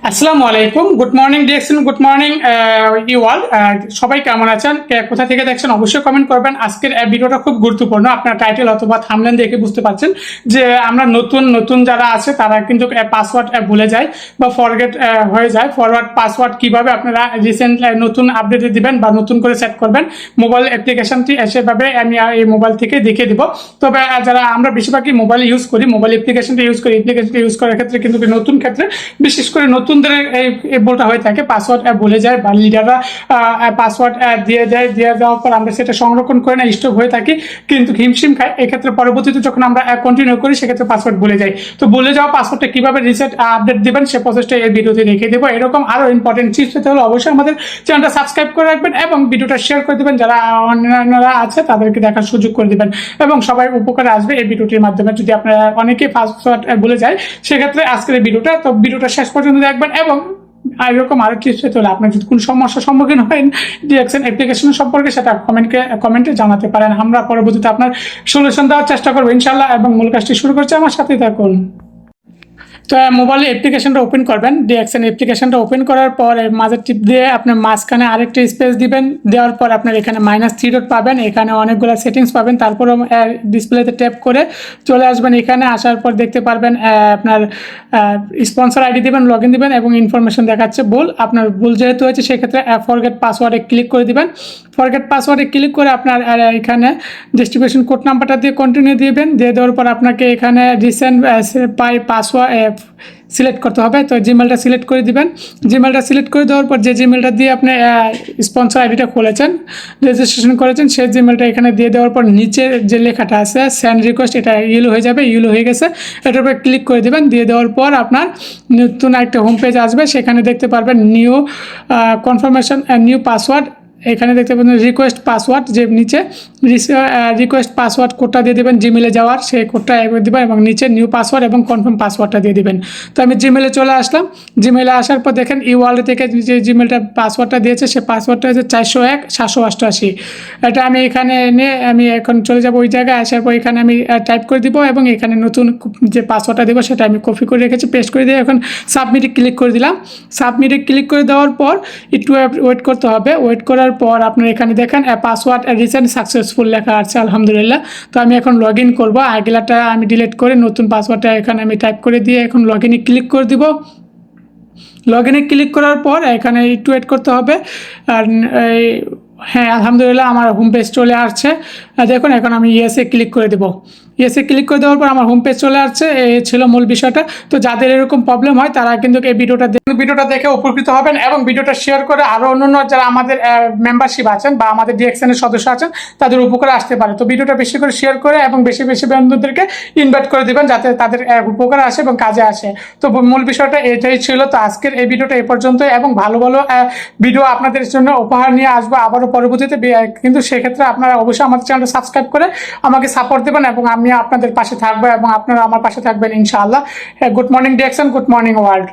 আসসালামু আলাইকুম, good morning DXN, good morning you all. সবাই কেমন আছেন, কোথা থেকে দেখছেন অবশ্যই কমেন্ট করবেন। আজকের ভিডিওটা খুব গুরুত্বপূর্ণ। আপনার টাইটেল অথবা থাম্বনেল দেখে বুঝতে পারছেন যে আমরা নতুন যারা আছে তারা কিন্তু পাসওয়ার্ড ভুলে যায় বা ফরগেট হয়ে যায়। ফরওয়ার্ড পাসওয়ার্ড কিভাবে আপনারা রিসেন্ট নতুন আপডেটে দিবেন বা নতুন করে সেট করবেন মোবাইল অ্যাপ্লিকেশনটি সেভাবে আমি এই মোবাইল থেকে দেখিয়ে দিব। তবে যারা আমরা বেশিরভাগই মোবাইল ইউজ করি, মোবাইল অ্যাপ্লিকেশনটা ইউজ করার ক্ষেত্রে কিন্তু নতুন ক্ষেত্রে বিশেষ করে নতুনদের এই ভুলটা হয়ে থাকে, পাসওয়ার্ড ভুলে যায় বা লিডাররা পাসওয়ার্ড দিয়ে দেওয়ার পর আমরা সেটা সংরক্ষণ করে না, স্টপ হয়ে থাকি, কিন্তু হিমশিম খাই। এক্ষেত্রে পরবর্তীতে যখন আমরা কন্টিনিউ করি সেক্ষেত্রে পাসওয়ার্ড ভুলে যাই। তো ভুলে যাওয়া পাসওয়ার্ডটা কিভাবে রিসেট আপডেট দিবেন সে প্রসেসটা এই ভিডিওতে দেখিয়ে দেবো। এরকম আরো ইম্পর্টেন্ট টিপস পেতে হলে অবশ্যই আমাদের চ্যানেলটা সাবস্ক্রাইব করে রাখবেন এবং ভিডিওটা শেয়ার করে দেবেন, যারা অন্যান্যরা আছে তাদেরকে দেখার সুযোগ করে দিবেন এবং সবাই উপকারে আসবে এই ভিডিওটির মাধ্যমে। যদি আপনারা অনেকেই পাসওয়ার্ড ভুলে যায় সেক্ষেত্রে আজকের এই ভিডিওটা শেষ পর্যন্ত দেখবেন এবং এরকম আরো টিপস পেতে হলে আপনার যদি কোনো সমস্যার সম্মুখীন হয় DxN অ্যাপ্লিকেশন সম্পর্কে সেটা কমেন্টে জানাতে পারেন। আমরা পরবর্তীতে আপনার সলিউশন দেওয়ার চেষ্টা করবো ইনশাল্লাহ। এবং মূল কাজটি শুরু করছি, আমার সাথে থাকুন। তো মোবাইলে অ্যাপ্লিকেশনটা ওপেন করবেন, DxN অ্যাপ্লিকেশনটা ওপেন করার পর মাঝের টিপ দিয়ে আপনার মাঝখানে আরেকটা স্পেস দিবেন। দেওয়ার পর আপনার এখানে -3 ডট পাবেন, এখানে অনেকগুলো সেটিংস পাবেন। তারপর ডিসপ্লেতে ট্যাপ করে চলে আসবেন। এখানে আসার পর দেখতে পারবেন আপনার স্পন্সর আইডি দিবেন, লগ ইন দিবেন এবং ইনফরমেশন দেখাচ্ছে ভুল। আপনার ভুল যেহেতু হয়েছে সেক্ষেত্রে ফরগেট পাসওয়ার্ডে ক্লিক করে দিবেন। ফরগেট পাসওয়ার্ডে ক্লিক করে আপনার এখানে ডিস্ট্রিবিউশন কোড নাম্বারটা দিয়ে কন্টিনিউ দিবেন। দিয়ে দেওয়ার পর আপনাকে এখানে রিসেন্ট পাসওয়ার্ড সিলেক্ট করতে হবে। তো জিমেলটা সিলেক্ট করে দিবেন। জিমেলটা সিলেক্ট করে দেওয়ার পর যে জিমেলটা দিয়ে আপনি স্পন্সর আইডিটা খুলেছেন, রেজিস্ট্রেশন করেছেন, সেই জিমেলটা এখানে দিয়ে দেওয়ার পর নিচে যে লেখাটা আছে সেন্ড রিকোয়েস্ট, এটা ইয়েলো হয়ে যাবে, ইয়েলো হয়ে গেছে, এটার উপরে ক্লিক করে দেবেন। দিয়ে দেওয়ার পর আপনার নতুন একটা হোম পেজ আসবে, সেখানে দেখতে পারবেন নিউ কনফার্মেশন নিউ পাসওয়ার্ড। এখানে দেখতে পাবেন রিকোয়েস্ট পাসওয়ার্ড, যে নিচে রিকোয়েস্ট পাসওয়ার্ড কোডটা দিয়ে দেবেন, জিমেলে যাওয়ার সেই কোডটা দেবেন এবং নিচে নিউ পাসওয়ার্ড এবং কনফার্ম পাসওয়ার্ডটা দিয়ে দেবেন। তো আমি জিমেলে চলে আসলাম। জিমেলে আসার পর দেখেন ই ওয়ালেট থেকে যে জিমেলটা পাসওয়ার্ডটা দিয়েছে সে পাসওয়ার্ডটা হচ্ছে 401-788। এটা আমি এখানে এনে আমি এখন চলে যাব ওই জায়গায়। আসার পর এখানে আমি টাইপ করে দিব এবং এখানে নতুন যে পাসওয়ার্ডটা দেবো সেটা আমি কপি করে রেখেছি, পেস্ট করে দিয়ে এখন সাবমিটে ক্লিক করে দিলাম। সাবমিটে ক্লিক করে দেওয়ার পর একটু ওয়েট করতে হবে। ওয়েট করার পর আপনার এখানে দেখেন পাসওয়ার্ড রিসেন্ট সাকসেসফুল লেখা আছে, আলহামদুলিল্লাহ। তো আমি এখন লগ ইন করবো, আগেলাটা আমি ডিলিট করে নতুন পাসওয়ার্ডটা এখানে আমি টাইপ করে দিয়ে এখন লগ ইনে ক্লিক করে দিব। লগ ইনে ক্লিক করার পর এখানে একটু ওয়েট করতে হবে। আর হ্যাঁ, আলহামদুলিল্লাহ আমার হোম পেজ চলে আসছে। দেখুন এখন আমি ইয়েসে ক্লিক করে দেবো। ইয়েসে ক্লিক করে দেওয়ার পর আমার হোম পেজ চলে আসছে। এই ছিল মূল বিষয়টা। তো যাদের এরকম প্রবলেম হয় তারা কিন্তু এই ভিডিওটা দেখে উপকৃত হবেন এবং ভিডিওটা শেয়ার করে আরও অন্যান্য যারা আমাদের মেম্বারশিপ আছেন বা আমাদের DxN এর সদস্য আছেন তাদের উপকারে আসতে পারে। তো ভিডিওটা বেশি করে শেয়ার করে এবং বেশি বেশি বন্ধুদেরকে ইনভাইট করে দিবেন যাতে তাদের উপকারে আসে এবং কাজে আসে। তো মূল বিষয়টা এটাই ছিল। তো আজকের এই ভিডিওটা এই পর্যন্ত এবং ভালো ভালো ভিডিও আপনাদের জন্য উপহার নিয়ে আসবো আবারও পরবর্তীতে। কিন্তু সেক্ষেত্রে আপনারা অবশ্যই আমাদের চ্যানেলটা সাবস্ক্রাইব করে আমাকে সাপোর্ট দেবেন এবং আমি আপনাদের পাশে থাকবো এবং আপনারা আমার পাশে থাকবেন ইনশাআল্লাহ। Good morning DxN, good morning world.